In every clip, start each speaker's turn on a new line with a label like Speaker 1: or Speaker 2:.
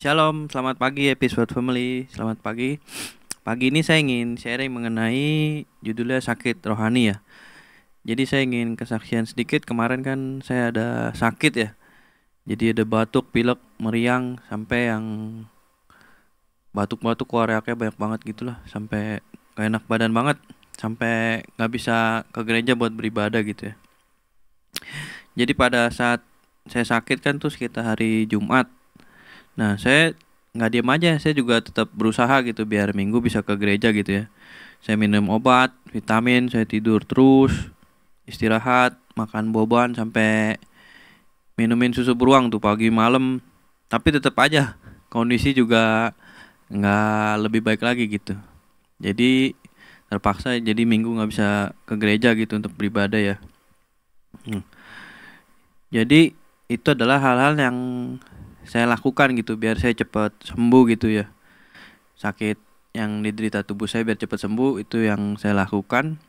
Speaker 1: Shalom, selamat pagi episode family. Selamat pagi. Pagi ini saya ingin sharing mengenai judulnya sakit rohani ya. Jadi saya ingin kesaksian sedikit. Kemarin kan saya ada sakit ya. Jadi ada batuk, pilek, meriang, sampai yang batuk-batuk keluarnya banyak banget gitulah. Sampai gak enak badan banget. Sampai gak bisa ke gereja buat beribadah gitu ya. Jadi pada saat saya sakit kan tuh sekitar hari Jumat. Nah, saya nggak diam aja, saya juga tetap berusaha gitu biar Minggu bisa ke gereja gitu ya. Saya minum obat, vitamin, saya tidur terus, istirahat, makan boban sampai minumin susu beruang tuh pagi malam. Tapi tetap aja kondisi juga nggak lebih baik lagi gitu. Jadi terpaksa jadi Minggu nggak bisa ke gereja gitu untuk beribadah ya. Jadi itu adalah hal-hal yang saya lakukan gitu biar saya cepat sembuh gitu ya. Sakit yang diderita tubuh saya biar cepat sembuh itu yang saya lakukan.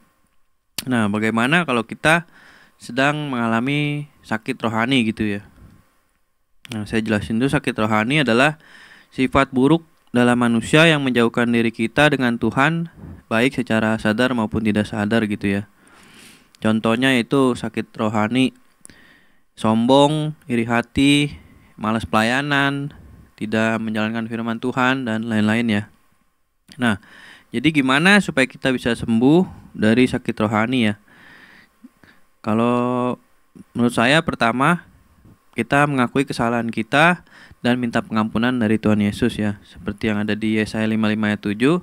Speaker 1: Nah, bagaimana kalau kita sedang mengalami sakit rohani gitu ya. Nah, saya jelasin dulu, sakit rohani adalah sifat buruk dalam manusia yang menjauhkan diri kita dengan Tuhan, baik secara sadar maupun tidak sadar gitu ya. Contohnya itu sakit rohani sombong, iri hati, malas pelayanan, tidak menjalankan firman Tuhan, dan lain-lain ya. Nah, jadi gimana supaya kita bisa sembuh dari sakit rohani ya? Kalau menurut saya pertama, kita mengakui kesalahan kita dan minta pengampunan dari Tuhan Yesus ya. Seperti yang ada di Yesaya 55 ayat 7.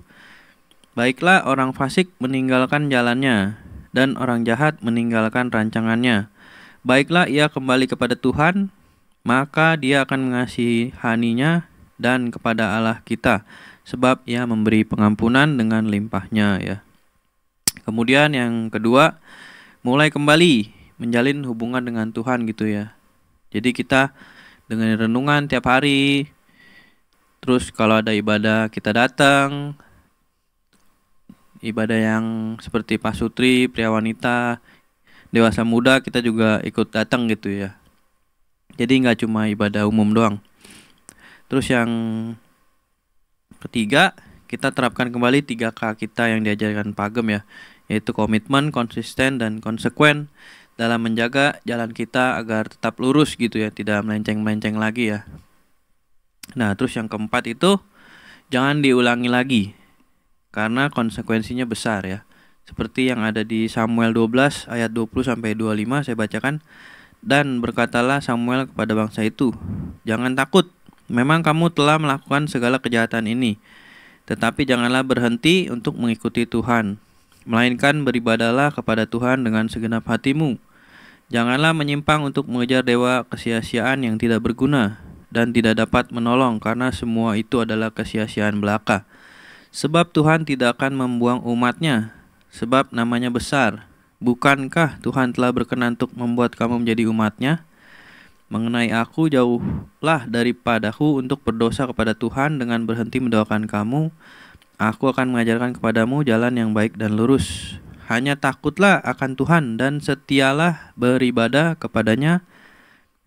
Speaker 1: Baiklah orang fasik meninggalkan jalannya, dan orang jahat meninggalkan rancangannya. Baiklah ia kembali kepada Tuhan, maka dia akan mengasihaninya dan kepada Allah kita, sebab ia memberi pengampunan dengan limpahnya ya. Kemudian yang kedua, mulai kembali menjalin hubungan dengan Tuhan gitu ya. Jadi kita dengan renungan tiap hari, terus kalau ada ibadah kita datang, ibadah yang seperti pasutri, pria wanita, dewasa muda kita juga ikut datang gitu ya. Jadi nggak cuma ibadah umum doang. Terus yang ketiga, kita terapkan kembali 3K kita yang diajarkan Pak Agem ya, yaitu komitmen, konsisten, dan konsekuen dalam menjaga jalan kita agar tetap lurus gitu ya, tidak melenceng-melenceng lagi ya. Nah, terus yang keempat itu jangan diulangi lagi karena konsekuensinya besar ya. Seperti yang ada di Samuel 12 ayat 20 sampai 25 saya bacakan. Dan berkatalah Samuel kepada bangsa itu, jangan takut, memang kamu telah melakukan segala kejahatan ini, tetapi janganlah berhenti untuk mengikuti Tuhan, melainkan beribadahlah kepada Tuhan dengan segenap hatimu. Janganlah menyimpang untuk mengejar dewa kesia-siaan yang tidak berguna dan tidak dapat menolong, karena semua itu adalah kesia-siaan belaka. Sebab Tuhan tidak akan membuang umatnya, sebab namanya besar. Bukankah Tuhan telah berkenan untuk membuat kamu menjadi umatnya? Mengenai aku, jauhlah daripadaku untuk berdosa kepada Tuhan dengan berhenti mendoakan kamu. Aku akan mengajarkan kepadamu jalan yang baik dan lurus. Hanya takutlah akan Tuhan dan setialah beribadah kepadanya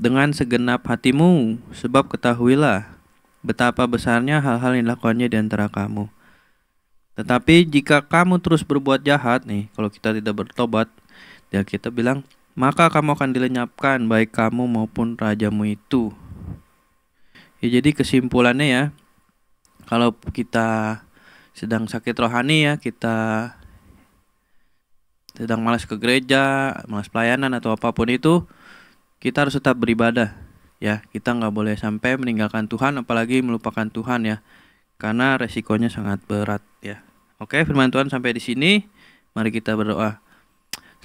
Speaker 1: dengan segenap hatimu, sebab ketahuilah betapa besarnya hal-hal yang dilakukannya di antara kamu. Tetapi jika kamu terus berbuat jahat nih, kalau kita tidak bertobat, dia kita bilang, maka kamu akan dilenyapkan baik kamu maupun rajamu itu. Ya, jadi kesimpulannya ya, kalau kita sedang sakit rohani ya, kita sedang malas ke gereja, malas pelayanan atau apapun itu, kita harus tetap beribadah ya. Kita nggak boleh sampai meninggalkan Tuhan, apalagi melupakan Tuhan ya, karena resikonya sangat berat ya. Oke, firman Tuhan sampai di sini. Mari kita berdoa.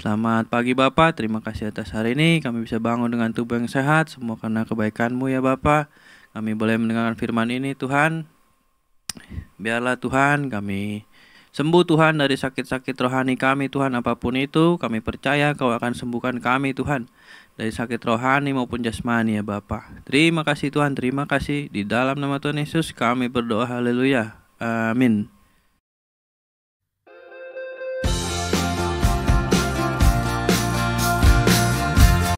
Speaker 1: Selamat pagi Bapa, terima kasih atas hari ini. Kami bisa bangun dengan tubuh yang sehat, semua karena kebaikan-Mu ya Bapa. Kami boleh mendengarkan firman ini Tuhan. Biarlah Tuhan kami sembuh Tuhan dari sakit-sakit rohani kami Tuhan, apapun itu. Kami percaya Kau akan sembuhkan kami Tuhan, dari sakit rohani maupun jasmani ya Bapa. Terima kasih Tuhan, terima kasih. Di dalam nama Tuhan Yesus kami berdoa, haleluya, amin.